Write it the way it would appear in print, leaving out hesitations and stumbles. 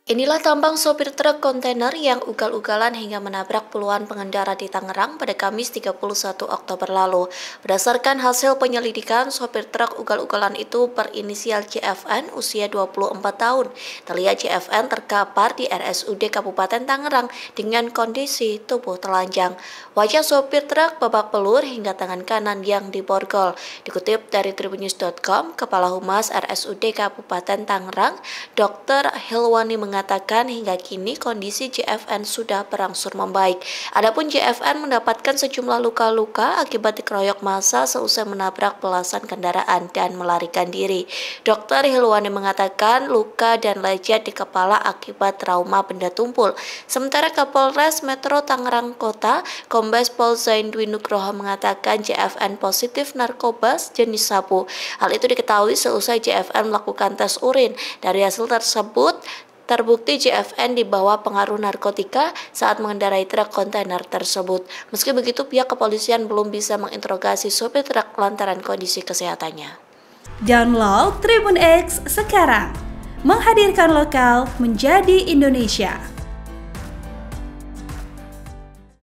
Inilah tampang sopir truk kontainer yang ugal-ugalan hingga menabrak puluhan pengendara di Tangerang pada Kamis 31 Oktober lalu. Berdasarkan hasil penyelidikan, sopir truk ugal-ugalan itu berinisial JFN usia 24 tahun. Terlihat JFN terkapar di RSUD Kabupaten Tangerang dengan kondisi tubuh telanjang. Wajah sopir truk babak belur hingga tangan kanan yang diborgol. Dikutip dari tribunnews.com, Kepala Humas RSUD Kabupaten Tangerang, Dr. Hilwani mengatakan hingga kini kondisi JFN sudah berangsur membaik. Adapun JFN mendapatkan sejumlah luka-luka akibat dikeroyok massa seusai menabrak belasan kendaraan dan melarikan diri. Dr. Hilwani mengatakan luka dan lecet di kepala akibat trauma benda tumpul. Sementara Kapolres Metro Tangerang Kota, Kombes Pol Zain Dwi Nugroho mengatakan JFN positif narkoba jenis sabu. Hal itu diketahui seusai JFN melakukan tes urin. Dari hasil tersebut, terbukti JFN dibawa pengaruh narkotika saat mengendarai truk kontainer tersebut. Meski begitu, pihak kepolisian belum bisa menginterogasi sopir truk lantaran kondisi kesehatannya. Download Tribun X sekarang, menghadirkan lokal menjadi Indonesia.